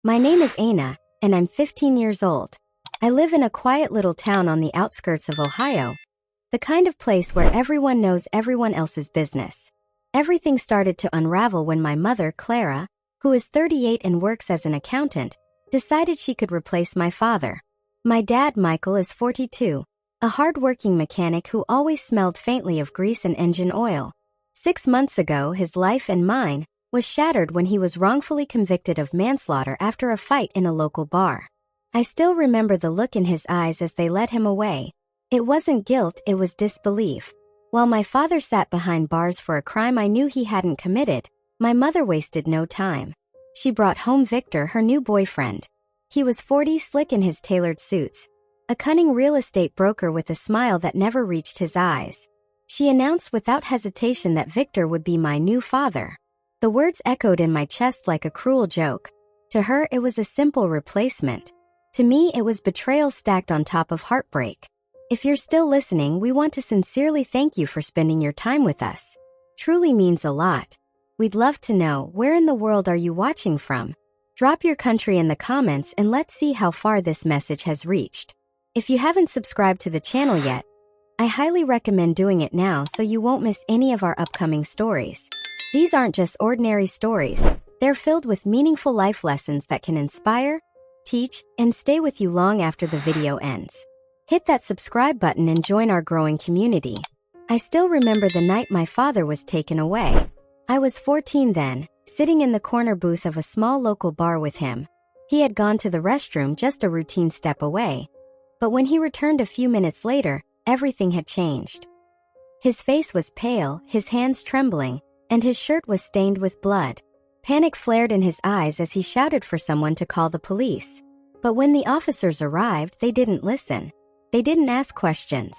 My name is Aina, and I'm 15 years old. I live in a quiet little town on the outskirts of Ohio, the kind of place where everyone knows everyone else's business. Everything started to unravel when my mother, Clara, who is 38 and works as an accountant, decided she could replace my father. My dad, Michael, is 42, a hardworking mechanic who always smelled faintly of grease and engine oil. 6 months ago, his life and mine was shattered when he was wrongfully convicted of manslaughter after a fight in a local bar. I still remember the look in his eyes as they led him away. It wasn't guilt, it was disbelief. While my father sat behind bars for a crime I knew he hadn't committed, my mother wasted no time. She brought home Victor, her new boyfriend. He was 40, slick in his tailored suits, a cunning real estate broker with a smile that never reached his eyes. She announced without hesitation that Victor would be my new father. The words echoed in my chest like a cruel joke. To her, it was a simple replacement. To me, it was betrayal stacked on top of heartbreak. If you're still listening, we want to sincerely thank you for spending your time with us. Truly means a lot. We'd love to know, where in the world are you watching from? Drop your country in the comments and let's see how far this message has reached. If you haven't subscribed to the channel yet, I highly recommend doing it now so you won't miss any of our upcoming stories. These aren't just ordinary stories. They're filled with meaningful life lessons that can inspire, teach, and stay with you long after the video ends. Hit that subscribe button and join our growing community. I still remember the night my father was taken away. I was 14 then, sitting in the corner booth of a small local bar with him. He had gone to the restroom just a routine step away. But when he returned a few minutes later, everything had changed. His face was pale, his hands trembling, and his shirt was stained with blood. Panic flared in his eyes as he shouted for someone to call the police. But when the officers arrived, they didn't listen. They didn't ask questions.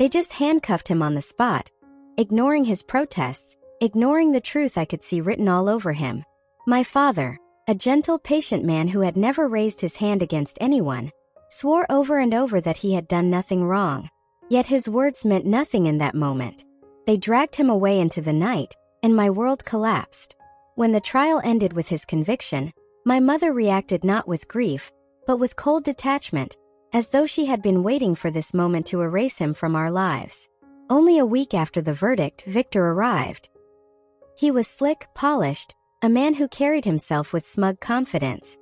They just handcuffed him on the spot, ignoring his protests, ignoring the truth I could see written all over him. My father, a gentle, patient man who had never raised his hand against anyone, swore over and over that he had done nothing wrong. Yet his words meant nothing in that moment. They dragged him away into the night, and my world collapsed. When the trial ended with his conviction, my mother reacted not with grief, but with cold detachment, as though she had been waiting for this moment to erase him from our lives. Only a week after the verdict, Victor arrived. He was slick, polished, a man who carried himself with smug confidence.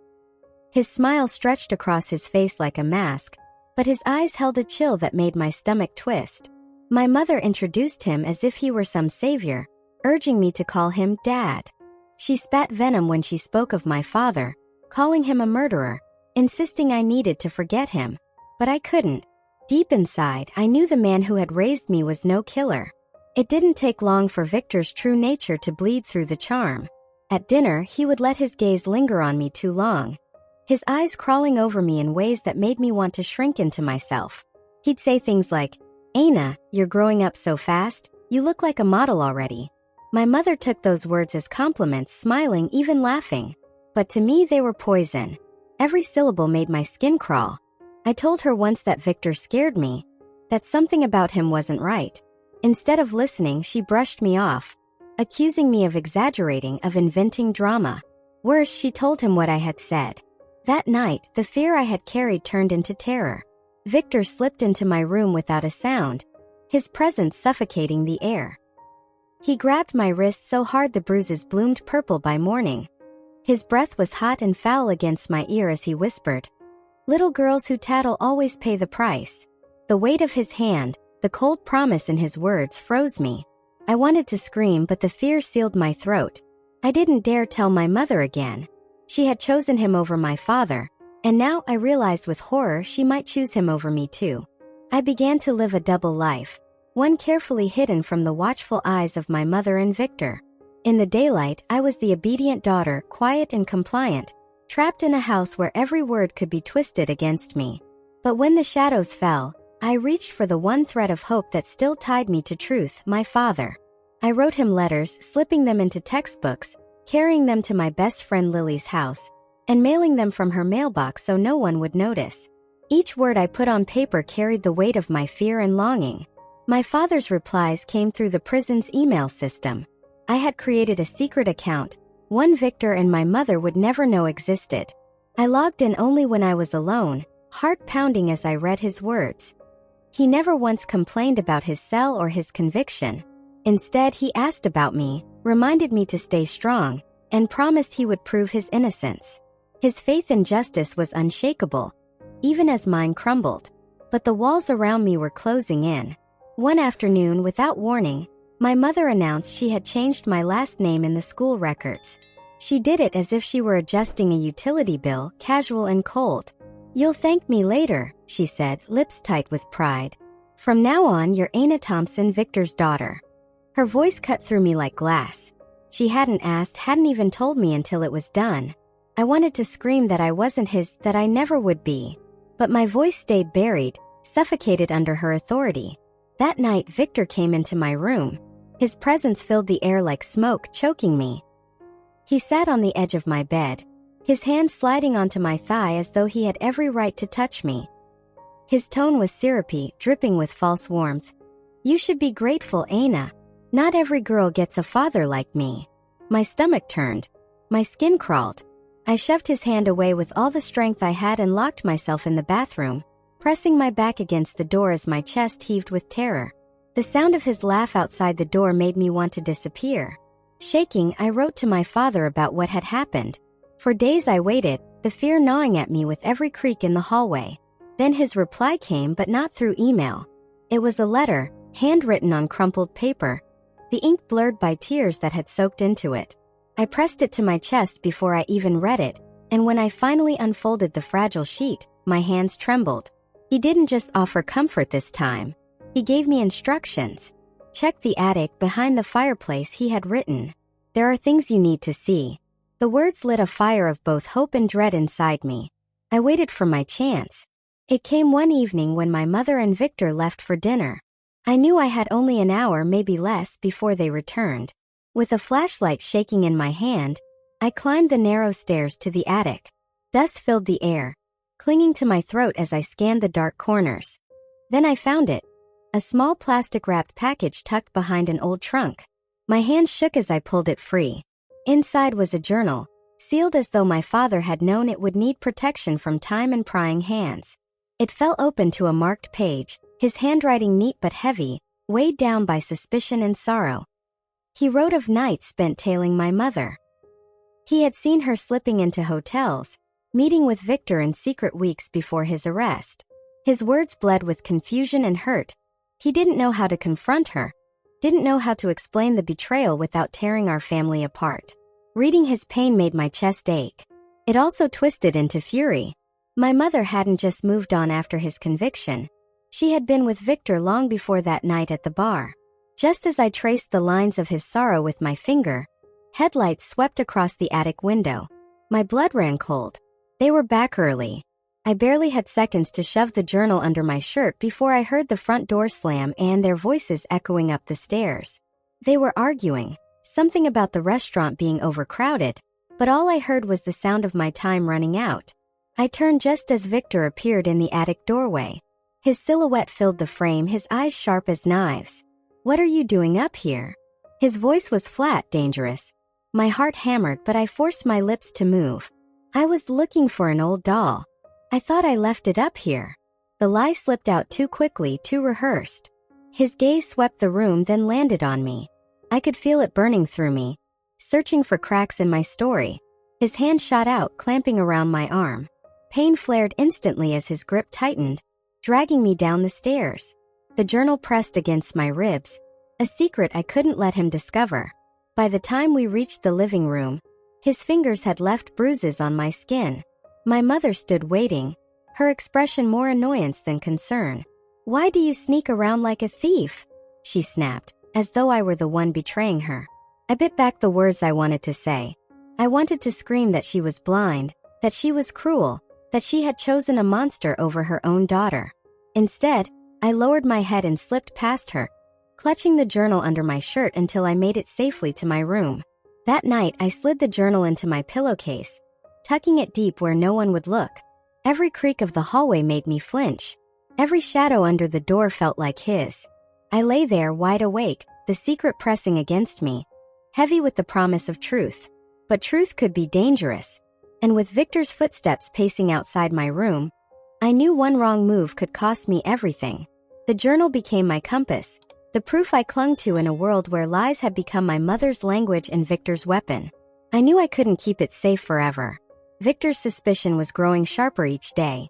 His smile stretched across his face like a mask, but his eyes held a chill that made my stomach twist. My mother introduced him as if he were some savior, urging me to call him Dad. She spat venom when she spoke of my father, calling him a murderer, insisting I needed to forget him. But I couldn't. Deep inside, I knew the man who had raised me was no killer. It didn't take long for Victor's true nature to bleed through the charm. At dinner, he would let his gaze linger on me too long, his eyes crawling over me in ways that made me want to shrink into myself. He'd say things like, "Aina, you're growing up so fast, you look like a model already." My mother took those words as compliments, smiling, even laughing. But to me, they were poison. Every syllable made my skin crawl. I told her once that Victor scared me, that something about him wasn't right. Instead of listening, she brushed me off, accusing me of exaggerating, of inventing drama. Worse, she told him what I had said. That night, the fear I had carried turned into terror. Victor slipped into my room without a sound, his presence suffocating the air. He grabbed my wrist so hard the bruises bloomed purple by morning. His breath was hot and foul against my ear as he whispered, "Little girls who tattle always pay the price." The weight of his hand, the cold promise in his words froze me. I wanted to scream, but the fear sealed my throat. I didn't dare tell my mother again. She had chosen him over my father, and now I realized with horror she might choose him over me too. I began to live a double life, one carefully hidden from the watchful eyes of my mother and Victor. In the daylight, I was the obedient daughter, quiet and compliant, trapped in a house where every word could be twisted against me. But when the shadows fell, I reached for the one thread of hope that still tied me to truth, my father. I wrote him letters, slipping them into textbooks, carrying them to my best friend Lily's house, and mailing them from her mailbox so no one would notice. Each word I put on paper carried the weight of my fear and longing. My father's replies came through the prison's email system. I had created a secret account, one Victor and my mother would never know existed. I logged in only when I was alone, heart pounding as I read his words. He never once complained about his cell or his conviction. Instead, he asked about me, reminded me to stay strong, and promised he would prove his innocence. His faith in justice was unshakable, even as mine crumbled. But the walls around me were closing in. One afternoon, without warning, my mother announced she had changed my last name in the school records. She did it as if she were adjusting a utility bill, casual and cold. "You'll thank me later," she said, lips tight with pride. "From now on, you're Aina Thompson, Victor's daughter." Her voice cut through me like glass. She hadn't asked, hadn't even told me until it was done. I wanted to scream that I wasn't his, that I never would be. But my voice stayed buried, suffocated under her authority. That night, Victor came into my room. His presence filled the air like smoke, choking me. He sat on the edge of my bed, his hand sliding onto my thigh as though he had every right to touch me. His tone was syrupy, dripping with false warmth. "You should be grateful, Aina. Not every girl gets a father like me." My stomach turned. My skin crawled. I shoved his hand away with all the strength I had and locked myself in the bathroom, pressing my back against the door as my chest heaved with terror. The sound of his laugh outside the door made me want to disappear. Shaking, I wrote to my father about what had happened. For days I waited, the fear gnawing at me with every creak in the hallway. Then his reply came, but not through email. It was a letter, handwritten on crumpled paper, the ink blurred by tears that had soaked into it. I pressed it to my chest before I even read it, and when I finally unfolded the fragile sheet, my hands trembled. He didn't just offer comfort this time. He gave me instructions. "Check the attic behind the fireplace," he had written. "There are things you need to see." The words lit a fire of both hope and dread inside me. I waited for my chance. It came one evening when my mother and Victor left for dinner. I knew I had only an hour, maybe less, before they returned. With a flashlight shaking in my hand, I climbed the narrow stairs to the attic. Dust filled the air, clinging to my throat as I scanned the dark corners. Then I found it. A small plastic-wrapped package tucked behind an old trunk. My hand shook as I pulled it free. Inside was a journal, sealed as though my father had known it would need protection from time and prying hands. It fell open to a marked page, his handwriting neat but heavy, weighed down by suspicion and sorrow. He wrote of nights spent tailing my mother. He had seen her slipping into hotels, meeting with Victor in secret weeks before his arrest. His words bled with confusion and hurt. He didn't know how to confront her, didn't know how to explain the betrayal without tearing our family apart. Reading his pain made my chest ache. It also twisted into fury. My mother hadn't just moved on after his conviction. She had been with Victor long before that night at the bar. Just as I traced the lines of his sorrow with my finger, headlights swept across the attic window. My blood ran cold. They were back early. I barely had seconds to shove the journal under my shirt before I heard the front door slam and their voices echoing up the stairs. They were arguing, something about the restaurant being overcrowded, but all I heard was the sound of my time running out. I turned just as Victor appeared in the attic doorway. His silhouette filled the frame, his eyes sharp as knives. "What are you doing up here?" His voice was flat, dangerous. My heart hammered, but I forced my lips to move. "I was looking for an old doll. I thought I left it up here." The lie slipped out too quickly, too rehearsed. His gaze swept the room, then landed on me. I could feel it burning through me, searching for cracks in my story. His hand shot out, clamping around my arm. Pain flared instantly as his grip tightened, dragging me down the stairs. The journal pressed against my ribs, a secret I couldn't let him discover. By the time we reached the living room, his fingers had left bruises on my skin. My mother stood waiting, her expression more annoyance than concern. "Why do you sneak around like a thief?" she snapped, as though I were the one betraying her. I bit back the words I wanted to say. I wanted to scream that she was blind, that she was cruel, that she had chosen a monster over her own daughter. Instead, I lowered my head and slipped past her, clutching the journal under my shirt until I made it safely to my room. That night, I slid the journal into my pillowcase, tucking it deep where no one would look. Every creak of the hallway made me flinch. Every shadow under the door felt like his. I lay there wide awake, the secret pressing against me, heavy with the promise of truth. But truth could be dangerous. and with Victor's footsteps pacing outside my room, I knew one wrong move could cost me everything. The journal became my compass, the proof I clung to in a world where lies had become my mother's language and Victor's weapon. I knew I couldn't keep it safe forever. Victor's suspicion was growing sharper each day.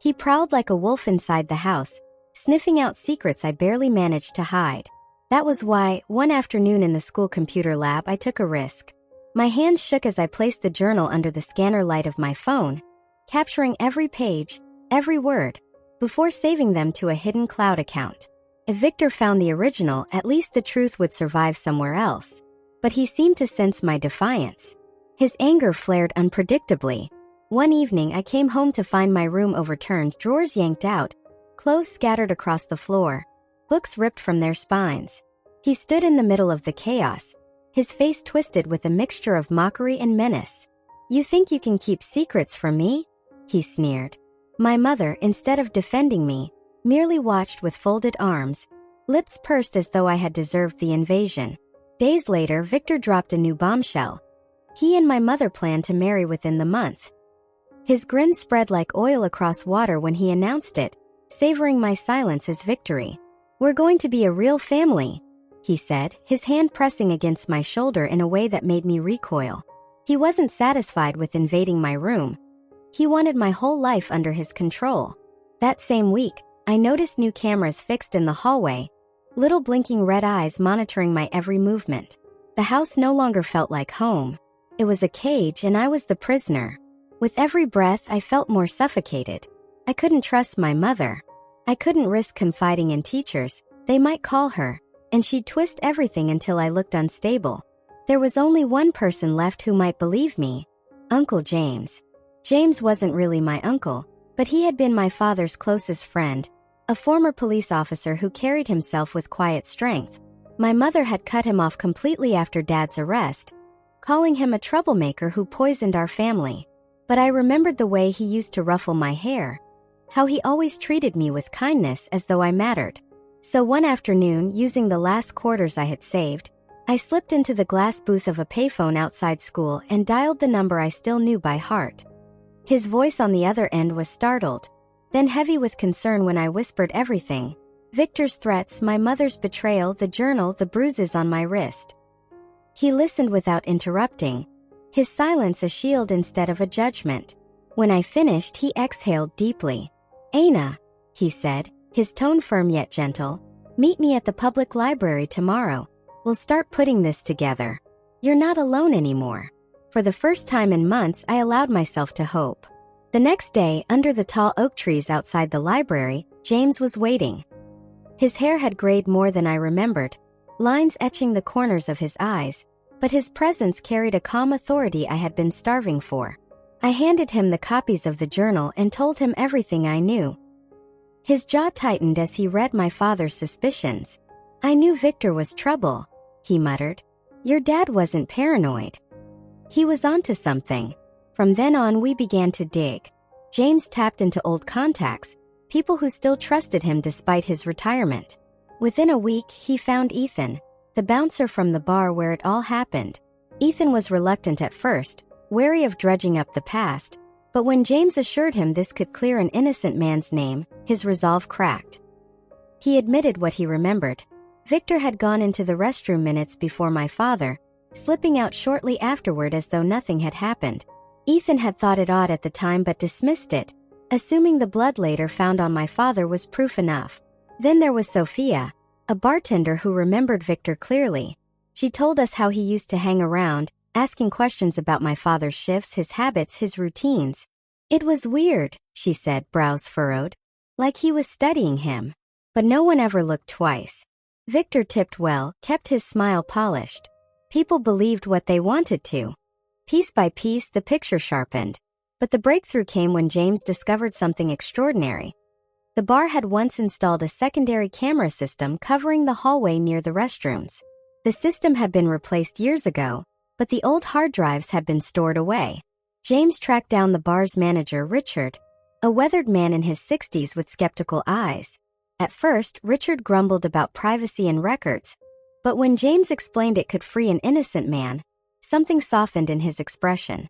He prowled like a wolf inside the house, sniffing out secrets I barely managed to hide. That was why, one afternoon in the school computer lab, I took a risk. My hands shook as I placed the journal under the scanner light of my phone, capturing every page, every word, before saving them to a hidden cloud account. If Victor found the original, at least the truth would survive somewhere else. But he seemed to sense my defiance. His anger flared unpredictably. One evening, I came home to find my room overturned, drawers yanked out, clothes scattered across the floor, books ripped from their spines. He stood in the middle of the chaos, his face twisted with a mixture of mockery and menace. "You think you can keep secrets from me?" he sneered. My mother, instead of defending me, merely watched with folded arms, lips pursed as though I had deserved the invasion. Days later, Victor dropped a new bombshell. He and my mother planned to marry within the month. His grin spread like oil across water when he announced it, savoring my silence as victory. "We're going to be a real family," he said, his hand pressing against my shoulder in a way that made me recoil. He wasn't satisfied with invading my room. He wanted my whole life under his control. That same week, I noticed new cameras fixed in the hallway, little blinking red eyes monitoring my every movement. The house no longer felt like home. It was a cage and I was the prisoner. With every breath, I felt more suffocated. I couldn't trust my mother. I couldn't risk confiding in teachers. They might call her, and she'd twist everything until I looked unstable. There was only one person left who might believe me: Uncle James. James wasn't really my uncle, but he had been my father's closest friend, a former police officer who carried himself with quiet strength. My mother had cut him off completely after Dad's arrest, calling him a troublemaker who poisoned our family. But I remembered the way he used to ruffle my hair, how he always treated me with kindness as though I mattered. So one afternoon, using the last quarters I had saved, I slipped into the glass booth of a payphone outside school and dialed the number I still knew by heart. His voice on the other end was startled, then heavy with concern when I whispered everything: Victor's threats, my mother's betrayal, the journal, the bruises on my wrist. He listened without interrupting, his silence a shield instead of a judgment. When I finished, he exhaled deeply. "Aina," he said, his tone firm yet gentle, "meet me at the public library tomorrow. We'll start putting this together. You're not alone anymore." For the first time in months, I allowed myself to hope. The next day, under the tall oak trees outside the library, James was waiting. His hair had grayed more than I remembered, lines etching the corners of his eyes, but his presence carried a calm authority I had been starving for. I handed him the copies of the journal and told him everything I knew. His jaw tightened as he read my father's suspicions. "I knew Victor was trouble," he muttered. "Your dad wasn't paranoid. He was onto something." From then on, we began to dig. James tapped into old contacts, people who still trusted him despite his retirement. Within a week, he found Ethan, the bouncer from the bar where it all happened. Ethan was reluctant at first, wary of dredging up the past, but when James assured him this could clear an innocent man's name, his resolve cracked. He admitted what he remembered. Victor had gone into the restroom minutes before my father, slipping out shortly afterward as though nothing had happened. Ethan had thought it odd at the time but dismissed it, assuming the blood later found on my father was proof enough. Then there was Sophia, a bartender who remembered Victor clearly. She told us how he used to hang around, asking questions about my father's shifts, his habits, his routines. "It was weird," she said, brows furrowed, "like he was studying him." But no one ever looked twice. Victor tipped well, kept his smile polished. People believed what they wanted to. Piece by piece, the picture sharpened. But the breakthrough came when James discovered something extraordinary. The bar had once installed a secondary camera system covering the hallway near the restrooms. The system had been replaced years ago, but the old hard drives had been stored away. James tracked down the bar's manager, Richard, a weathered man in his 60s with skeptical eyes. At first, Richard grumbled about privacy and records, but when James explained it could free an innocent man, something softened in his expression.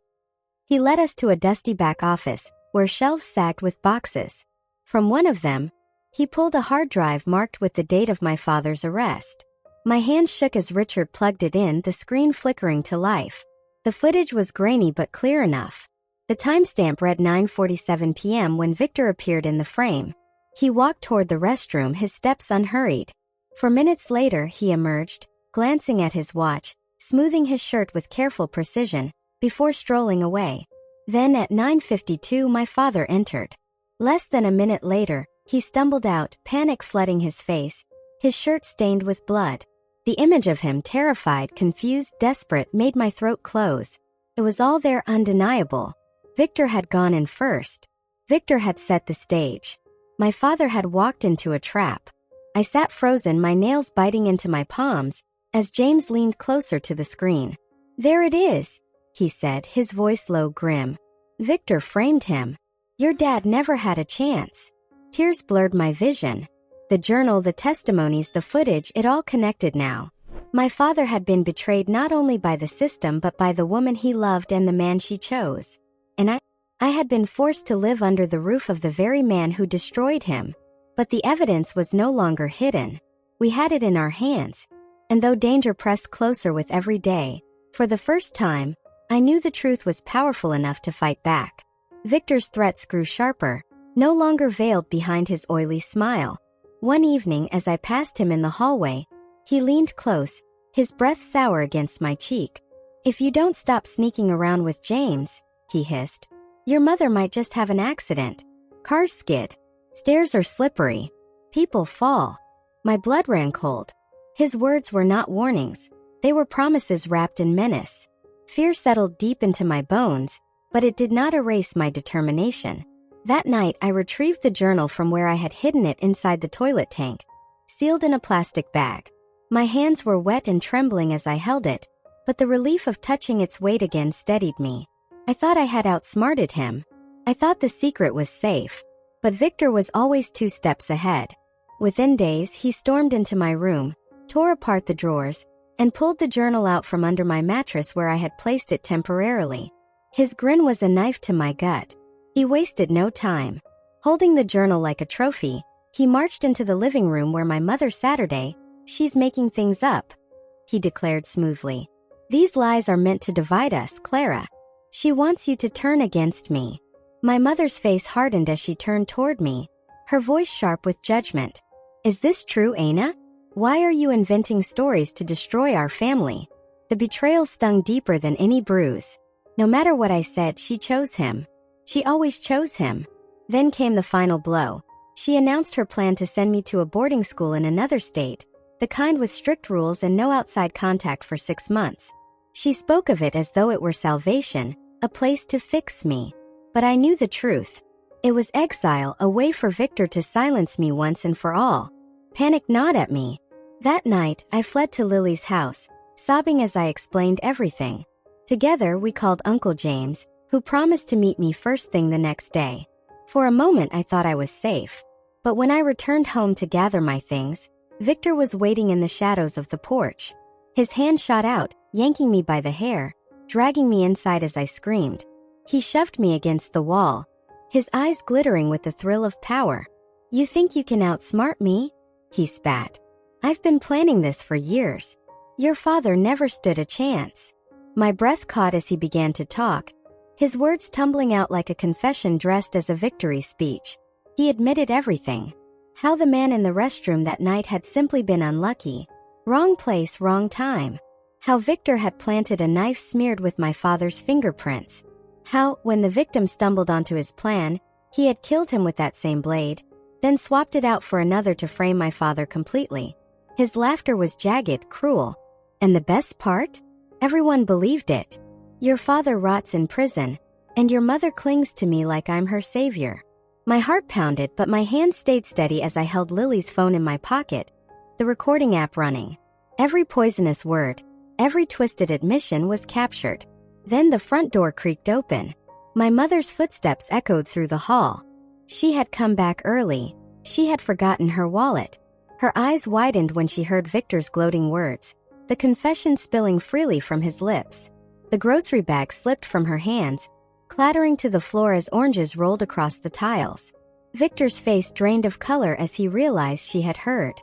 He led us to a dusty back office, where shelves sagged with boxes. From one of them, he pulled a hard drive marked with the date of my father's arrest. My hand shook as Richard plugged it in, the screen flickering to life. The footage was grainy but clear enough. The timestamp read 9:47 p.m. when Victor appeared in the frame. He walked toward the restroom, his steps unhurried. For minutes later, he emerged, glancing at his watch, smoothing his shirt with careful precision, before strolling away. Then at 9:52 my father entered. Less than a minute later, he stumbled out, panic flooding his face, his shirt stained with blood. The image of him, terrified, confused, desperate, made my throat close. It was all there, undeniable. Victor had gone in first. Victor had set the stage. My father had walked into a trap. I sat frozen, my nails biting into my palms, as James leaned closer to the screen. "There it is," he said, his voice low, grim. "Victor framed him. Your dad never had a chance." Tears blurred my vision. The journal, the testimonies, the footage, it all connected now. My father had been betrayed not only by the system but by the woman he loved and the man she chose. And I had been forced to live under the roof of the very man who destroyed him. But the evidence was no longer hidden. We had it in our hands. And though danger pressed closer with every day, for the first time, I knew the truth was powerful enough to fight back. Victor's threats grew sharper, no longer veiled behind his oily smile. One evening, as I passed him in the hallway, he leaned close, his breath sour against my cheek. "If you don't stop sneaking around with James," he hissed, "your mother might just have an accident. Cars skid. Stairs are slippery. People fall." My blood ran cold. His words were not warnings. They were promises wrapped in menace. Fear settled deep into my bones, but it did not erase my determination. That night, I retrieved the journal from where I had hidden it inside the toilet tank, sealed in a plastic bag. My hands were wet and trembling as I held it, but the relief of touching its weight again steadied me. I thought I had outsmarted him. I thought the secret was safe. But Victor was always 2 steps ahead. Within days, he stormed into my room, tore apart the drawers, and pulled the journal out from under my mattress where I had placed it temporarily. His grin was a knife to my gut. He wasted no time. Holding the journal like a trophy, he marched into the living room where my mother Saturday, "She's making things up," he declared smoothly. "These lies are meant to divide us, Clara. She wants you to turn against me." My mother's face hardened as she turned toward me, her voice sharp with judgment. "Is this true, Aina? Why are you inventing stories to destroy our family?" The betrayal stung deeper than any bruise. No matter what I said, she chose him. She always chose him. Then came the final blow. She announced her plan to send me to a boarding school in another state, the kind with strict rules and no outside contact for 6 months. She spoke of it as though it were salvation, a place to fix me. But I knew the truth. It was exile, a way for Victor to silence me once and for all. Panic gnawed at me. That night, I fled to Lily's house, sobbing as I explained everything. Together, we called Uncle James, who promised to meet me first thing the next day. For a moment, I thought I was safe. But when I returned home to gather my things, Victor was waiting in the shadows of the porch. His hand shot out, yanking me by the hair, dragging me inside as I screamed. He shoved me against the wall, his eyes glittering with the thrill of power. "You think you can outsmart me?" he spat. "I've been planning this for years. Your father never stood a chance." My breath caught as he began to talk, his words tumbling out like a confession dressed as a victory speech. He admitted everything. How the man in the restroom that night had simply been unlucky. Wrong place, wrong time. How Victor had planted a knife smeared with my father's fingerprints. How, when the victim stumbled onto his plan, he had killed him with that same blade, then swapped it out for another to frame my father completely. His laughter was jagged, cruel. And the best part? Everyone believed it. Your father rots in prison, and your mother clings to me like I'm her savior. My heart pounded, but my hand stayed steady as I held Lily's phone in my pocket, the recording app running. Every poisonous word, every twisted admission was captured. Then the front door creaked open. My mother's footsteps echoed through the hall. She had come back early. She had forgotten her wallet. Her eyes widened when she heard Victor's gloating words, the confession spilling freely from his lips. The grocery bag slipped from her hands, clattering to the floor as oranges rolled across the tiles. Victor's face drained of color as he realized she had heard.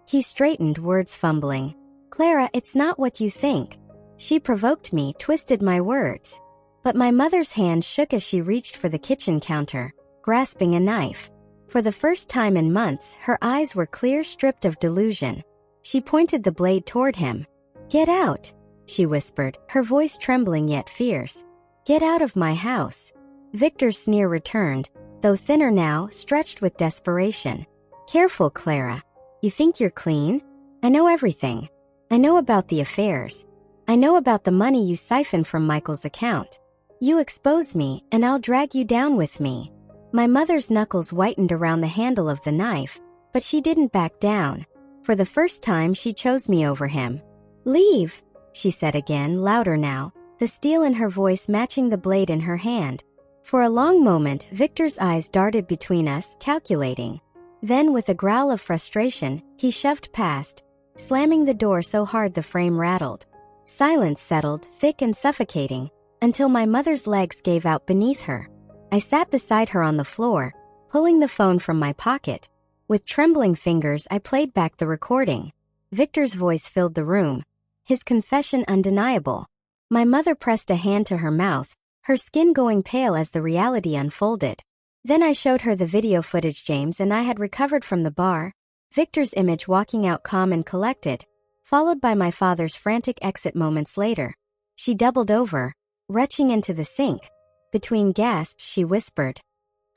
He straightened, words fumbling. "Clara, it's not what you think." She provoked me, twisted my words. But my mother's hand shook as she reached for the kitchen counter, grasping a knife. For the first time in months, her eyes were clear, stripped of delusion. She pointed the blade toward him. "Get out," she whispered, her voice trembling yet fierce. "Get out of my house." Victor's sneer returned, though thinner now, stretched with desperation. "Careful, Clara. You think you're clean? I know everything. I know about the affairs. I know about the money you siphoned from Michael's account. You expose me, and I'll drag you down with me." My mother's knuckles whitened around the handle of the knife, but she didn't back down. For the first time, she chose me over him. "Leave," she said again, louder now, the steel in her voice matching the blade in her hand. For a long moment, Victor's eyes darted between us, calculating. Then, with a growl of frustration, he shoved past, slamming the door so hard the frame rattled. Silence settled, thick and suffocating, until my mother's legs gave out beneath her. I sat beside her on the floor, pulling the phone from my pocket. With trembling fingers, I played back the recording. Victor's voice filled the room, his confession undeniable. My mother pressed a hand to her mouth, her skin going pale as the reality unfolded. Then I showed her the video footage James and I had recovered from the bar, Victor's image walking out calm and collected, followed by my father's frantic exit moments later. She doubled over, retching into the sink. Between gasps, she whispered,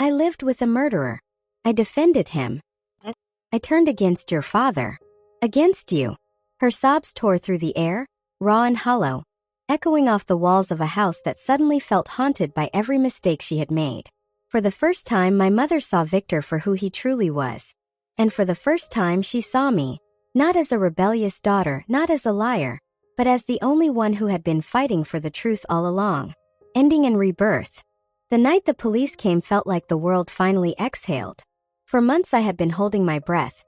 "I lived with a murderer. I defended him. I turned against your father. Against you." Her sobs tore through the air, raw and hollow, echoing off the walls of a house that suddenly felt haunted by every mistake she had made. For the first time, my mother saw Victor for who he truly was. And for the first time, she saw me, not as a rebellious daughter, not as a liar, but as the only one who had been fighting for the truth all along. Ending in rebirth. The night the police came felt like the world finally exhaled. For months I had been holding my breath,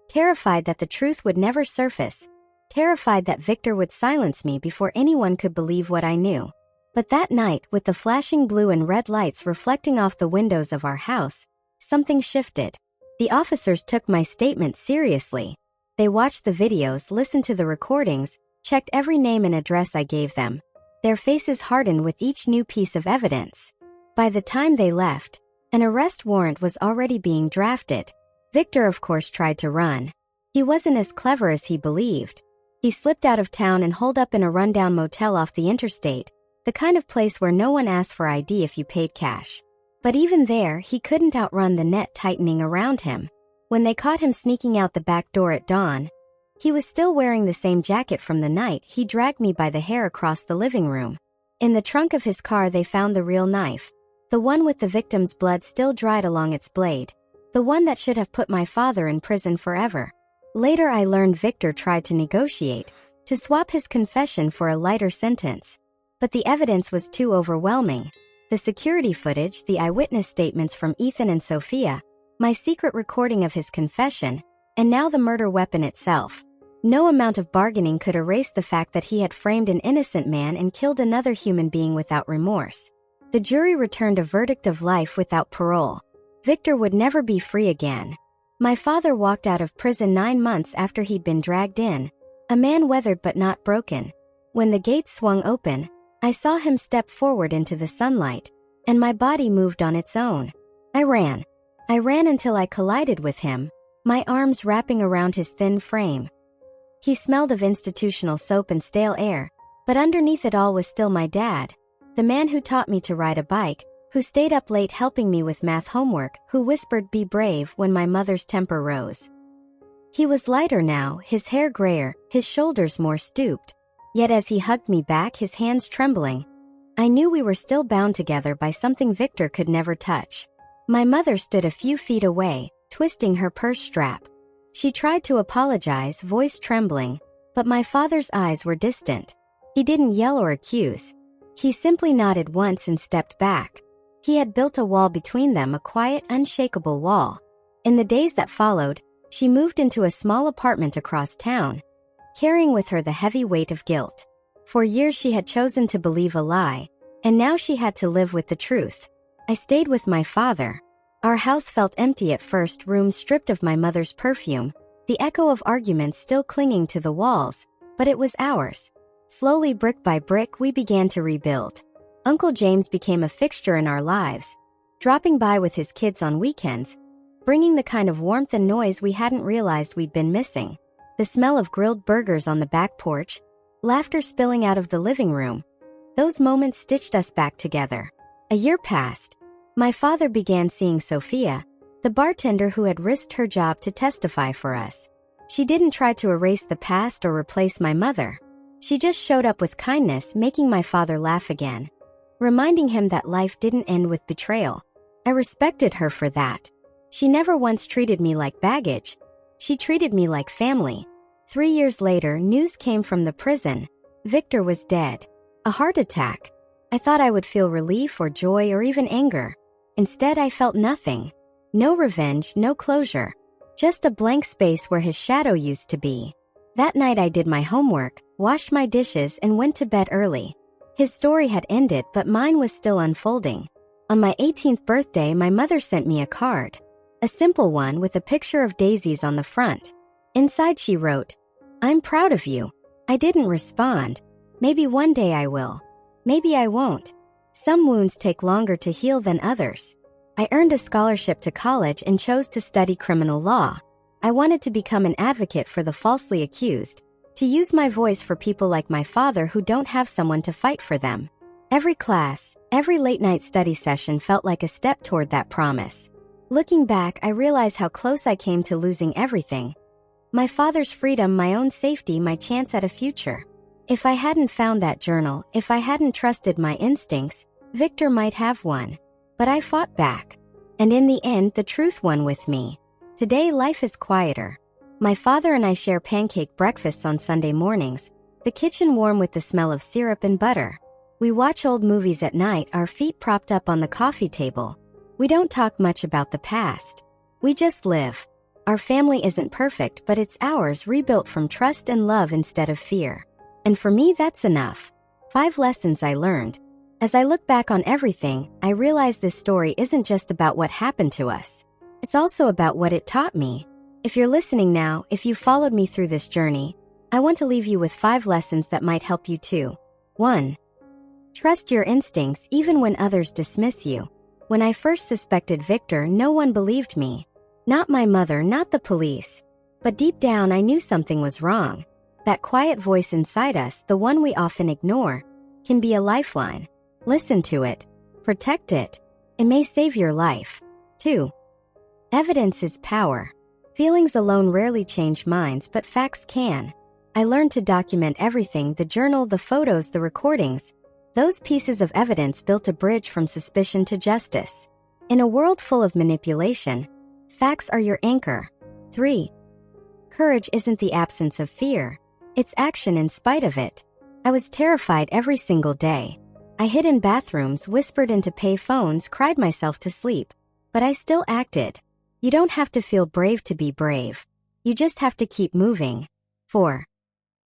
terrified that the truth would never surface, terrified that Victor would silence me before anyone could believe what I knew. But that night, with the flashing blue and red lights reflecting off the windows of our house, something shifted. The officers took my statement seriously. They watched the videos, listened to the recordings, checked every name and address I gave them. Their faces hardened with each new piece of evidence. By the time they left, an arrest warrant was already being drafted. Victor, of course, tried to run. He wasn't as clever as he believed. He slipped out of town and holed up in a rundown motel off the interstate, the kind of place where no one asked for ID if you paid cash. But even there, he couldn't outrun the net tightening around him. When they caught him sneaking out the back door at dawn, he was still wearing the same jacket from the night he dragged me by the hair across the living room. In the trunk of his car they found the real knife, the one with the victim's blood still dried along its blade, the one that should have put my father in prison forever. Later I learned Victor tried to negotiate, to swap his confession for a lighter sentence. But the evidence was too overwhelming. The security footage, the eyewitness statements from Ethan and Sophia, my secret recording of his confession, and now the murder weapon itself. No amount of bargaining could erase the fact that he had framed an innocent man and killed another human being without remorse. The jury returned a verdict of life without parole. Victor would never be free again. My father walked out of prison 9 months after he'd been dragged in, a man weathered but not broken. When the gates swung open, I saw him step forward into the sunlight, and my body moved on its own. I ran. I ran until I collided with him, my arms wrapping around his thin frame. He smelled of institutional soap and stale air, but underneath it all was still my dad, the man who taught me to ride a bike, who stayed up late helping me with math homework, who whispered "be brave" when my mother's temper rose. He was lighter now, his hair grayer, his shoulders more stooped. Yet as he hugged me back, his hands trembling, I knew we were still bound together by something Victor could never touch. My mother stood a few feet away, twisting her purse strap. She tried to apologize, voice trembling, but my father's eyes were distant. He didn't yell or accuse. He simply nodded once and stepped back. He had built a wall between them, a quiet, unshakable wall. In the days that followed, she moved into a small apartment across town, carrying with her the heavy weight of guilt. For years she had chosen to believe a lie, And now she had to live with the truth. I stayed with my father. Our house felt empty at first, rooms stripped of my mother's perfume, the echo of arguments still clinging to the walls, but it was ours. Slowly, brick by brick, we began to rebuild. Uncle James became a fixture in our lives, dropping by with his kids on weekends, bringing the kind of warmth and noise we hadn't realized we'd been missing. The smell of grilled burgers on the back porch, laughter spilling out of the living room. Those moments stitched us back together. A year passed. My father began seeing Sophia, the bartender who had risked her job to testify for us. She didn't try to erase the past or replace my mother. She just showed up with kindness, making my father laugh again, reminding him that life didn't end with betrayal. I respected her for that. She never once treated me like baggage. She treated me like family. 3 years later, news came from the prison. Victor was dead. A heart attack. I thought I would feel relief or joy or even anger. Instead, I felt nothing. No revenge, no closure. Just a blank space where his shadow used to be. That night I did my homework, washed my dishes, and went to bed early. His story had ended, but mine was still unfolding. On my 18th birthday, my mother sent me a card. A simple one with a picture of daisies on the front. Inside she wrote, "I'm proud of you." I didn't respond. Maybe one day I will. Maybe I won't. Some wounds take longer to heal than others. I earned a scholarship to college and chose to study criminal law. I wanted to become an advocate for the falsely accused, to use my voice for people like my father who don't have someone to fight for them. Every class, every late-night study session felt like a step toward that promise. Looking back, I realize how close I came to losing everything. My father's freedom, my own safety, my chance at a future. If I hadn't found that journal, if I hadn't trusted my instincts, Victor might have won. But I fought back. And in the end, the truth won with me. Today, life is quieter. My father and I share pancake breakfasts on Sunday mornings, the kitchen warm with the smell of syrup and butter. We watch old movies at night, our feet propped up on the coffee table. We don't talk much about the past. We just live. Our family isn't perfect, but it's ours, rebuilt from trust and love instead of fear. And for me, that's enough. 5 lessons I learned. As I look back on everything, I realize this story isn't just about what happened to us. It's also about what it taught me. If you're listening now, if you followed me through this journey, I want to leave you with 5 lessons that might help you too. 1. Trust your instincts even when others dismiss you. When I first suspected Victor, no one believed me. Not my mother, not the police. But deep down, I knew something was wrong. That quiet voice inside us, the one we often ignore, can be a lifeline. Listen to it. Protect it. It may save your life. 2. Evidence is power. Feelings alone rarely change minds, but facts can. I learned to document everything: the journal, the photos, the recordings. Those pieces of evidence built a bridge from suspicion to justice. In a world full of manipulation, facts are your anchor. 3. Courage isn't the absence of fear. It's action in spite of it. I was terrified every single day. I hid in bathrooms, whispered into pay phones, cried myself to sleep. But I still acted. You don't have to feel brave to be brave. You just have to keep moving. 4.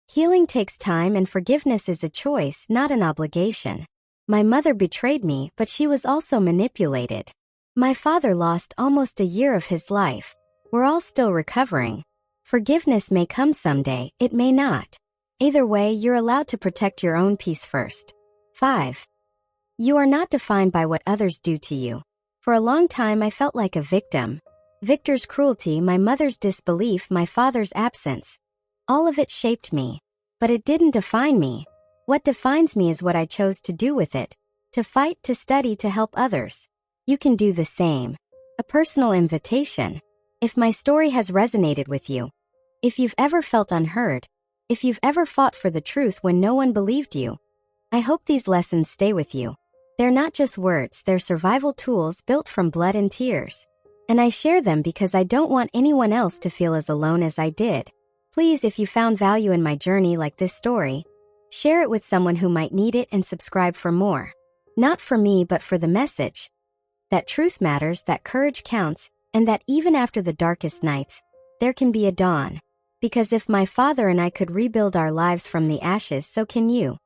Healing takes time, and forgiveness is a choice, not an obligation. My mother betrayed me, but she was also manipulated. My father lost almost a year of his life. We're all still recovering. Forgiveness may come someday, it may not. Either way, you're allowed to protect your own peace first. 5. You are not defined by what others do to you. For a long time, I felt like a victim. Victor's cruelty, my mother's disbelief, my father's absence. All of it shaped me. But it didn't define me. What defines me is what I chose to do with it. To fight, to study, to help others. You can do the same. A personal invitation. If my story has resonated with you, if you've ever felt unheard, if you've ever fought for the truth when no one believed you, I hope these lessons stay with you. They're not just words, they're survival tools built from blood and tears. And I share them because I don't want anyone else to feel as alone as I did. Please, if you found value in my journey like this story, share it with someone who might need it and subscribe for more. Not for me, but for the message. That truth matters, that courage counts, and that even after the darkest nights, there can be a dawn. Because if my father and I could rebuild our lives from the ashes, so can you.